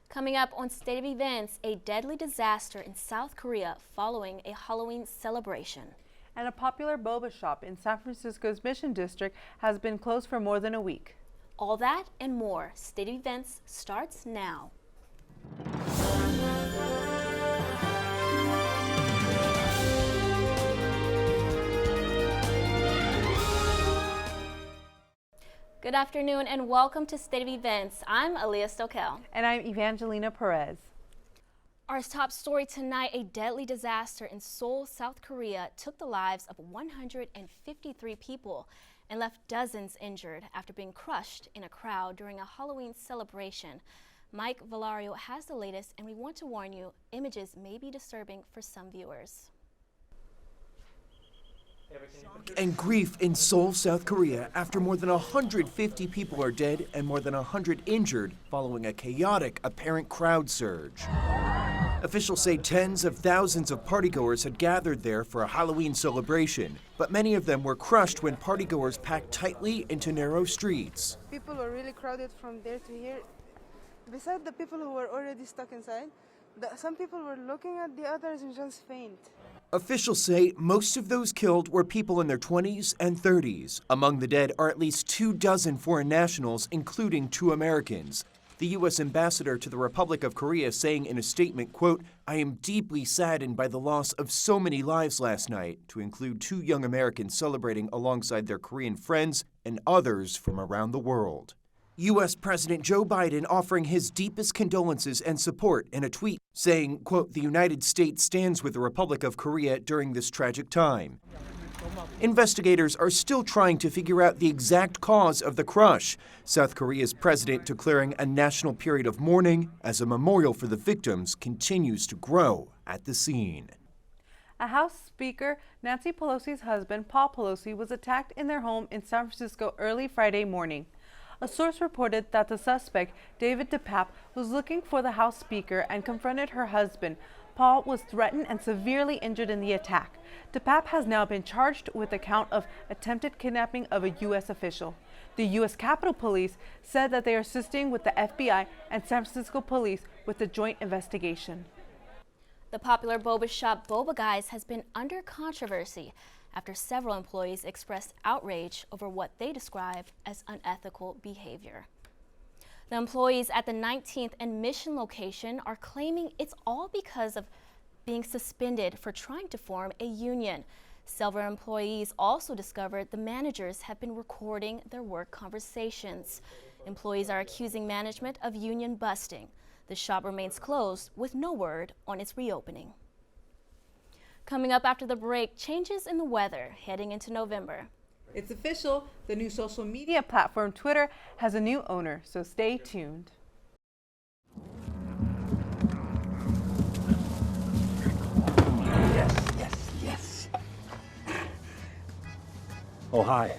Coming up on State of Events, a deadly disaster in South Korea following a Halloween celebration. And a popular boba shop in San Francisco's Mission District has been closed for more than a week. All that and more. State of Events starts now. Good afternoon and welcome to State of Events. I'm Aaliyah Stokel. And I'm Evangelina Perez. Our top story tonight, a deadly disaster in Seoul, South Korea took the lives of 153 people and left dozens injured after being crushed in a crowd during a Halloween celebration. Mike Valario has the latest, and we want to warn you, images may be disturbing for some viewers. And grief in Seoul, South Korea, after more than 150 people are dead and more than 100 injured following a chaotic apparent crowd surge. Officials say tens of thousands of partygoers had gathered there for a Halloween celebration, but many of them were crushed when partygoers packed tightly into narrow streets. People were really crowded from there to here. Besides the people who were already stuck inside, some people were looking at the others and just faint. Officials say most of those killed were people in their 20s and 30s. Among the dead are at least 24 foreign nationals, including 2 Americans. The U.S. ambassador to the Republic of Korea saying in a statement, quote, "I am deeply saddened by the loss of so many lives last night," to include 2 young Americans celebrating alongside their Korean friends and others from around the world. U.S. President Joe Biden offering his deepest condolences and support in a tweet, saying, quote, "The United States stands with the Republic of Korea during this tragic time." Investigators are still trying to figure out the exact cause of the crush. South Korea's president declaring a national period of mourning as a memorial for the victims continues to grow at the scene. A House Speaker, Nancy Pelosi's husband, Paul Pelosi, was attacked in their home in San Francisco early Friday morning. A source reported that the suspect, David DePape, was looking for the House Speaker and confronted her husband. Paul was threatened and severely injured in the attack. DePape has now been charged with the count of attempted kidnapping of a U.S. official. The U.S. Capitol Police said that they are assisting with the FBI and San Francisco Police with the joint investigation. The popular boba shop Boba Guys has been under controversy after several employees expressed outrage over what they described as unethical behavior. The employees at the 19th and Mission location are claiming it's all because of being suspended for trying to form a union. Several employees also discovered the managers have been recording their work conversations. Employees are accusing management of union busting. The shop remains closed with no word on its reopening. Coming up after the break, changes in the weather heading into November. It's official, the new social media platform Twitter has a new owner, so stay tuned. Yes. Oh, hi.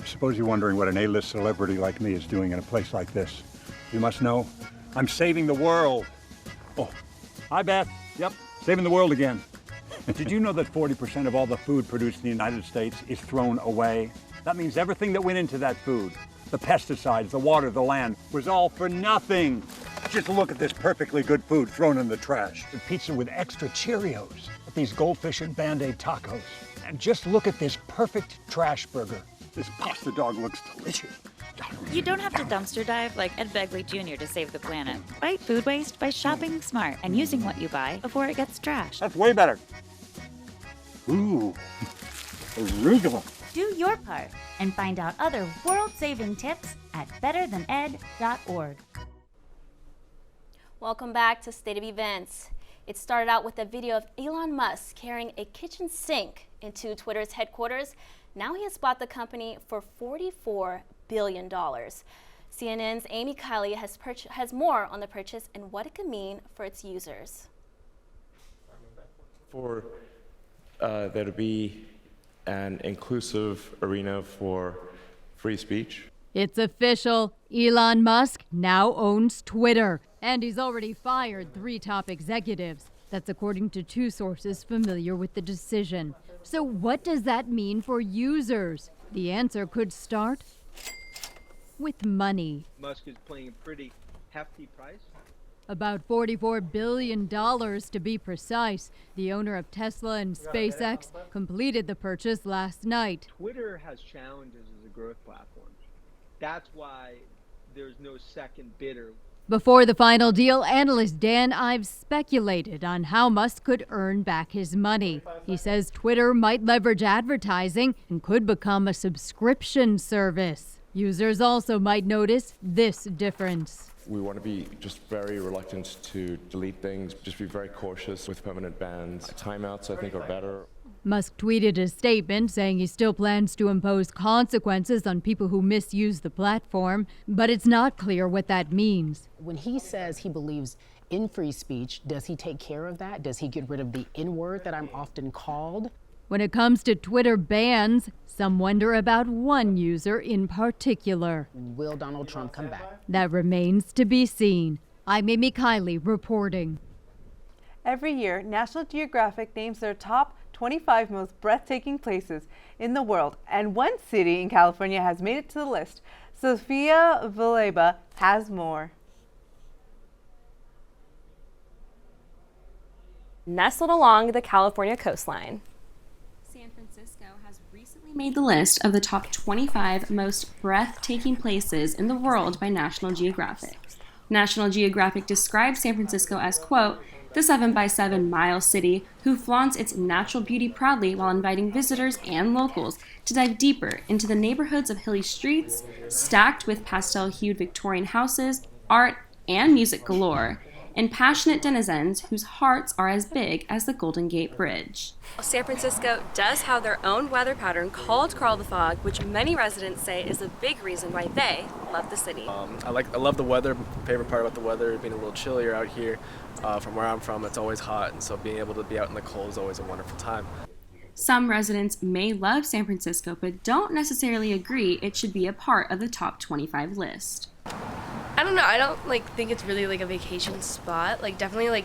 I suppose you're wondering what an A-list celebrity like me is doing in a place like this. You must know, I'm saving the world. Oh, hi, Beth. Yep, saving the world again. Did you know that 40% of all the food produced in the United States is thrown away? That means everything that went into that food, the pesticides, the water, the land, was all for nothing. Just look at this perfectly good food thrown in the trash. The pizza with extra Cheerios, these goldfish and Band-Aid tacos. And just look at this perfect trash burger. This pasta dog looks delicious. You don't have to dumpster dive like Ed Begley Jr. to save the planet. Fight food waste by shopping smart and using what you buy before it gets trashed. That's way better. Ooh, arugula. Do your part and find out other world-saving tips at betterthaned.org. Welcome back to State of Events. It started out with a video of Elon Musk carrying a kitchen sink into Twitter's headquarters. Now he has bought the company for $44 billion. CNN's Amy Kiley has more on the purchase and what it could mean for its users. For there to be an inclusive arena for free speech. It's official. Elon Musk now owns Twitter, and he's already fired 3 top executives. That's according to 2 sources familiar with the decision. So what does that mean for users? The answer could start with money. Musk is paying a pretty hefty price About $44 billion to be precise. The owner of Tesla and SpaceX completed the purchase last night. Twitter has challenges as a growth platform. That's why there's no second bidder. Before the final deal, analyst Dan Ives speculated on how Musk could earn back his money. He says Twitter might leverage advertising and could become a subscription service. Users also might notice this difference. We want to be just very reluctant to delete things, just be very cautious with permanent bans. Timeouts, I think, are better. Musk tweeted a statement saying he still plans to impose consequences on people who misuse the platform, but it's not clear what that means. When he says he believes in free speech, does he take care of that? Does he get rid of the N-word that I'm often called? When it comes to Twitter bans, some wonder about one user in particular. Will Donald Trump come back? That remains to be seen. I'm Amy Kiley reporting. Every year, National Geographic names their top 25 most breathtaking places in the world, and one city in California has made it to the list. Sofia Villalba has more. Nestled along the California coastline, San Francisco has recently made the list of the top 25 most breathtaking places in the world by National Geographic. National Geographic describes San Francisco as, quote, the 7-by-7-mile city who flaunts its natural beauty proudly while inviting visitors and locals to dive deeper into the neighborhoods of hilly streets, stacked with pastel-hued Victorian houses, art, and music galore, and passionate denizens whose hearts are as big as the Golden Gate Bridge. San Francisco does have their own weather pattern called Carl the Fog, which many residents say is a big reason why they love the city. I love the weather. Favorite part about the weather being a little chillier out here. From where I'm from, it's always hot, and so being able to be out in the cold is always a wonderful time. Some residents may love San Francisco, but don't necessarily agree it should be a part of the top 25 list. I don't know. I don't think it's really a vacation spot. Definitely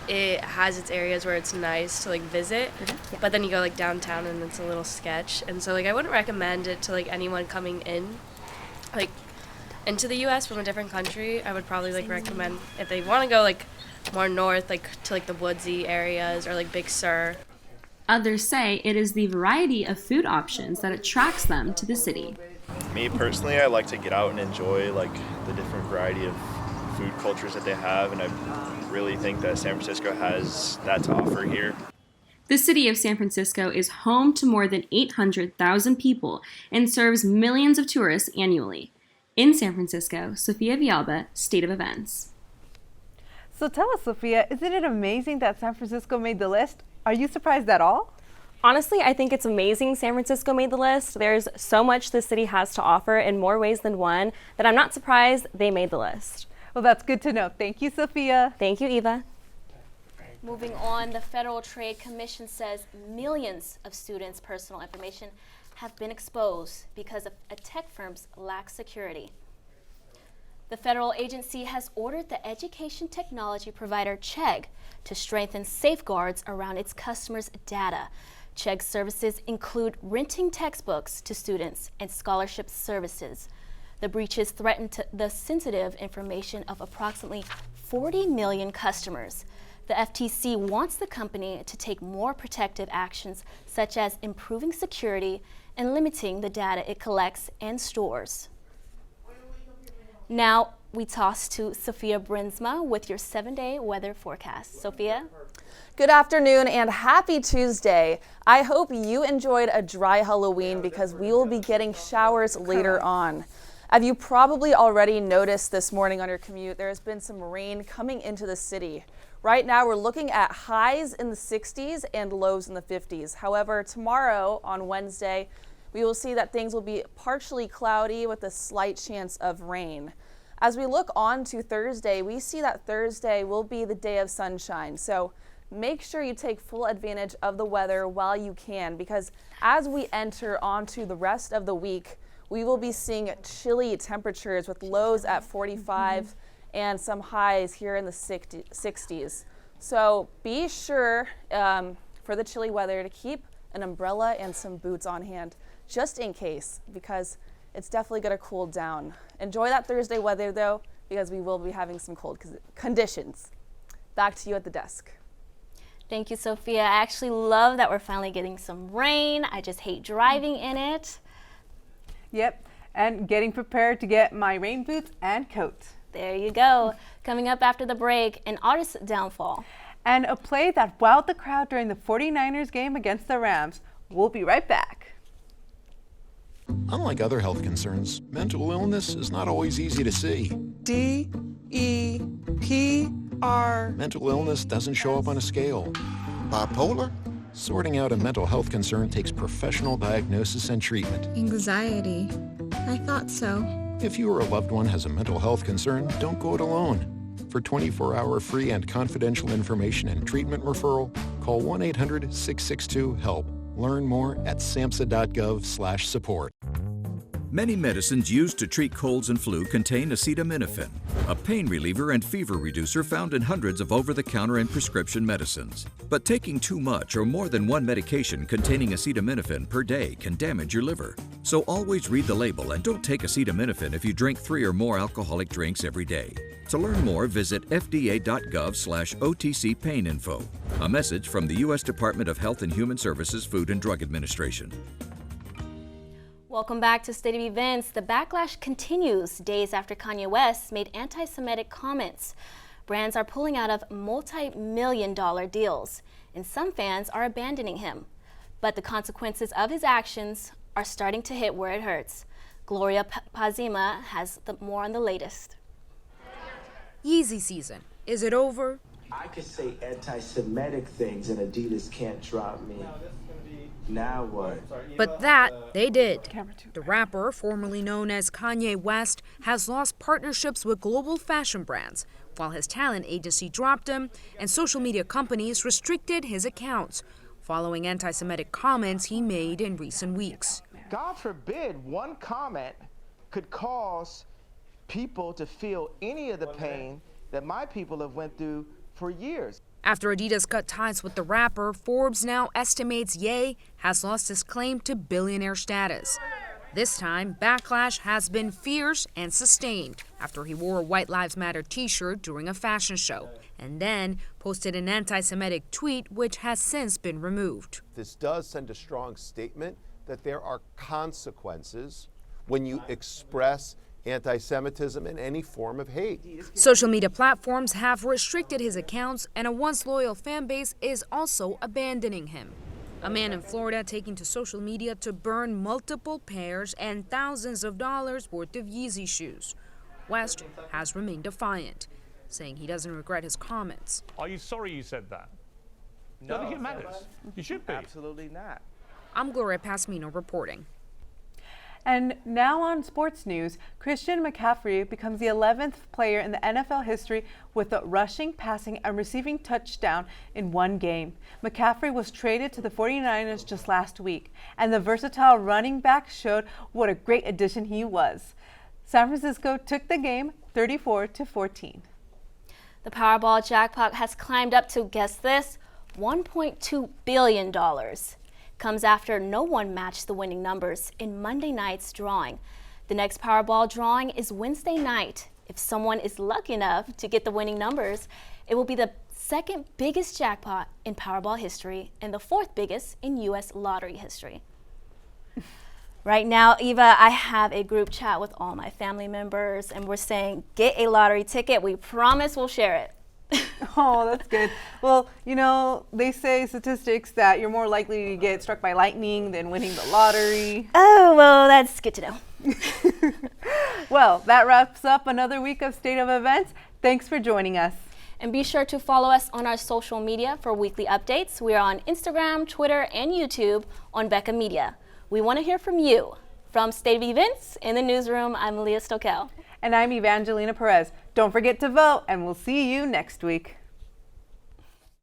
it has its areas where it's nice to visit, but then you go downtown and it's a little sketch. And so I wouldn't recommend it to anyone coming in into the US from a different country. I would probably recommend if they want to go more north to the woodsy areas or Big Sur. Others say it is the variety of food options that attracts them to the city. Me personally, I like to get out and enjoy the different variety of food cultures that they have, and I really think that San Francisco has that to offer here. The city of San Francisco is home to more than 800,000 people and serves millions of tourists annually. In San Francisco, Sofia Villalba, State of Events. So tell us, Sophia, isn't it amazing that San Francisco made the list? Are you surprised at all? Honestly, I think it's amazing San Francisco made the list. There's so much the city has to offer in more ways than one that I'm not surprised they made the list. Well, that's good to know. Thank you, Sophia. Thank you, Eva. Moving on, the Federal Trade Commission says millions of students' personal information have been exposed because of a tech firm's lax security. The federal agency has ordered the education technology provider Chegg to strengthen safeguards around its customers' data. Chegg's services include renting textbooks to students and scholarship services. The breaches threaten the sensitive information of approximately 40 million customers. The FTC wants the company to take more protective actions, such as improving security and limiting the data it collects and stores. Now we toss to Sophia Brinsma with your 7-day weather forecast. Sophia? Good afternoon and happy Tuesday. I hope you enjoyed a dry Halloween because we will be getting showers later on. As you probably already noticed this morning on your commute, there has been some rain coming into the city. Right now we're looking at highs in the 60s and lows in the 50s. However, tomorrow on Wednesday, we will see that things will be partially cloudy with a slight chance of rain. As we look on to Thursday, we see that Thursday will be the day of sunshine. So make sure you take full advantage of the weather while you can, because as we enter onto the rest of the week, we will be seeing chilly temperatures with lows at 45 and some highs here in the 60s. So be sure for the chilly weather to keep an umbrella and some boots on hand, just in case, because it's definitely going to cool down. Enjoy that Thursday weather though. because we will be having some cold conditions. Back to you at the desk. Thank you, Sophia. I actually love that we're finally getting some rain. I just hate driving in it. Yep, and getting prepared to get my rain boots and coat. There you go. Coming up after the break, an artist's downfall. And a play that wowed the crowd during the 49ers game against the Rams. We'll be right back. Unlike other health concerns, mental illness is not always easy to see. D-E-P-R. Mental illness doesn't show up on a scale. Bipolar? Sorting out a mental health concern takes professional diagnosis and treatment. Anxiety. I thought so. If you or a loved one has a mental health concern, don't go it alone. For 24-hour free and confidential information and treatment referral, call 1-800-662-HELP. Learn more at samhsa.gov/support. Many medicines used to treat colds and flu contain acetaminophen, a pain reliever and fever reducer found in hundreds of over-the-counter and prescription medicines. But taking too much or more than one medication containing acetaminophen per day can damage your liver. So always read the label and don't take acetaminophen if you drink 3 or more alcoholic drinks every day. To learn more, visit fda.gov/OTC pain info. A message from the U.S. Department of Health and Human Services Food and Drug Administration. Welcome back to State of Events. The backlash continues days after Kanye West made anti-Semitic comments. Brands are pulling out of multi-million-dollar deals, and some fans are abandoning him. But the consequences of his actions are starting to hit where it hurts. Gloria Pazima has more on the latest. Yeezy season. Is it over? I could say anti-Semitic things and Adidas can't drop me. Now what? But that they did. The rapper, formerly known as Kanye West, has lost partnerships with global fashion brands, while his talent agency dropped him and social media companies restricted his accounts, following anti-Semitic comments he made in recent weeks. God forbid one comment could cause people to feel any of the pain that my people have went through for years. After Adidas cut ties with the rapper, Forbes now estimates Ye has lost his claim to billionaire status. This time, backlash has been fierce and sustained after he wore a White Lives Matter t-shirt during a fashion show and then posted an anti-Semitic tweet which has since been removed. This does send a strong statement that there are consequences when you express anti-Semitism and any form of hate. Social media platforms have restricted his accounts, and a once loyal fan base is also abandoning him. A man in Florida taking to social media to burn multiple pairs and thousands of dollars worth of Yeezy shoes. West has remained defiant, saying he doesn't regret his comments. Are you sorry you said that? No, I think it matters. You should be. Absolutely not. I'm Gloria Pasmino reporting. And now on sports news, Christian McCaffrey becomes the 11th player in the NFL history with a rushing, passing, and receiving touchdown in one game. McCaffrey was traded to the 49ers just last week, and the versatile running back showed what a great addition he was. San Francisco took the game 34-14. The Powerball jackpot has climbed up to, guess this, $1.2 billion. Comes after no one matched the winning numbers in Monday night's drawing. The next Powerball drawing is Wednesday night. If someone is lucky enough to get the winning numbers, it will be the second biggest jackpot in Powerball history and the fourth biggest in U.S. lottery history. Right now, Eva, I have a group chat with all my family members, and we're saying, get a lottery ticket. We promise we'll share it. Oh, that's good. Well, you know, they say statistics that you're more likely to get struck by lightning than winning the lottery. Oh, well, that's good to know. Well, that wraps up another week of State of Events. Thanks for joining us. And be sure to follow us on our social media for weekly updates. We are on Instagram, Twitter, and YouTube on Becca Media. We want to hear from you. From State of Events in the newsroom, I'm Leah Stokel. And I'm Evangelina Perez. Don't forget to vote, and we'll see you next week.